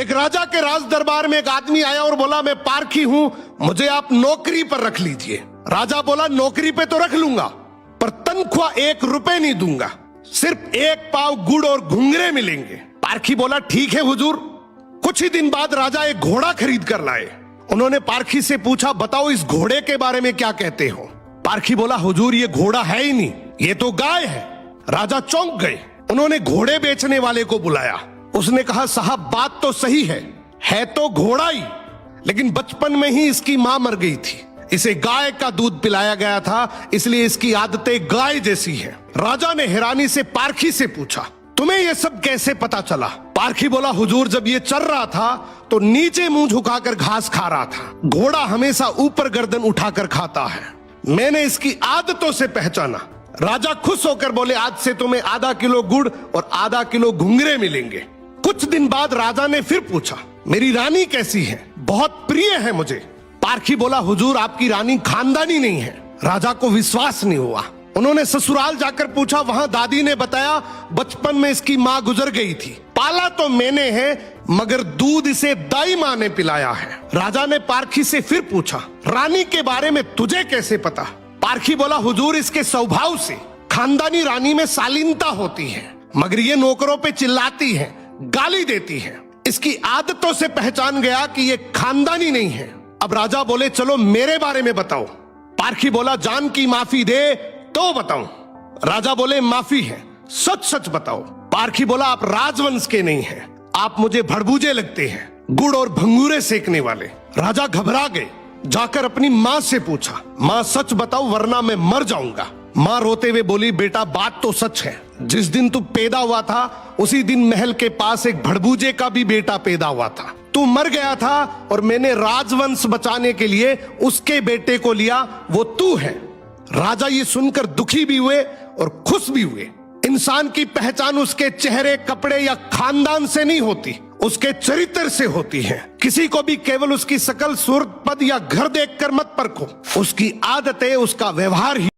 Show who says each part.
Speaker 1: एक राजा के राज दरबार में एक आदमी आया और बोला, मैं पारखी हूं, मुझे आप नौकरी पर रख लीजिए। राजा बोला, नौकरी पे तो रख लूंगा, पर तनख्वाह 1 रुपए नहीं दूंगा, सिर्फ 1 पाव गुड़ और घुंघरे मिलेंगे। पारखी बोला, ठीक है हुजूर। कुछ ही दिन बाद राजा एक घोड़ा खरीद कर लाए। उन्होंने पारखी से पूछा, बताओ इस घोड़े के बारे में क्या कहते हो। पारखी बोला, हुजूर ये घोड़ा है ही नहीं, ये तो गाय है। राजा चौंक गए। उन्होंने घोड़े बेचने वाले को बुलाया। उसने कहा, साहब बात तो सही है तो घोड़ा ही, लेकिन बचपन में ही इसकी मां मर गई थी, इसे गाय का दूध पिलाया गया था, इसलिए इसकी आदतें गाय जैसी हैं। राजा ने हैरानी से पारखी से पूछा, तुम्हें यह सब कैसे पता चला। पारखी बोला, हुजूर जब ये चल रहा था तो नीचे मुंह झुकाकर घास खा रहा था, घोड़ा हमेशा ऊपर गर्दन उठाकर खाता है, मैंने इसकी आदतों से पहचाना। राजा खुश होकर बोले, आज से तुम्हें आधा किलो गुड़ और आधा किलो घुंघरे मिलेंगे। कुछ दिन बाद राजा ने फिर पूछा, मेरी रानी कैसी है, बहुत प्रिय है मुझे। पारखी बोला, हुजूर आपकी रानी खानदानी नहीं है। राजा को विश्वास नहीं हुआ। उन्होंने ससुराल जाकर पूछा, वहां दादी ने बताया, बचपन में इसकी मां गुजर गई थी, पाला तो मैंने है, मगर दूध इसे दाई मां ने पिलाया है। राजा ने पारखी से फिर पूछा, रानी के बारे में तुझे कैसे पता। पारखी बोला, हुजूर इसके स्वभाव से खानदानी रानी में शालीनता होती है, मगर ये नौकरों पे चिल्लाती है, गाली देती है, इसकी आदतों से पहचान गया कि ये खानदानी नहीं है। अब राजा बोले, चलो मेरे बारे में बताओ। पारखी बोला, जान की माफी दे तो बताऊं। राजा बोले, माफी है, सच सच बताओ। पारखी बोला, आप राजवंश के नहीं हैं, आप मुझे भड़बूजे लगते हैं, गुड़ और भंगूरे सेकने वाले। राजा घबरा गए। जाकर अपनी माँ से पूछा, माँ सच बताओ वरना मैं मर जाऊंगा। माँ रोते हुए बोली, बेटा बात तो सच है, जिस दिन तू पैदा हुआ था उसी दिन महल के पास एक भड़बूजे का भी बेटा पैदा हुआ था, तू मर गया था और मैंने राजवंश बचाने के लिए उसके बेटे को लिया, वो तू है। राजा ये सुनकर दुखी भी हुए और खुश भी हुए। इंसान की पहचान उसके चेहरे, कपड़े या खानदान से नहीं होती, उसके चरित्र से होती है। किसी को भी केवल उसकी शकल, सूरत, पद या घर देखकर मत परखो, उसकी आदतें, उसका व्यवहार ही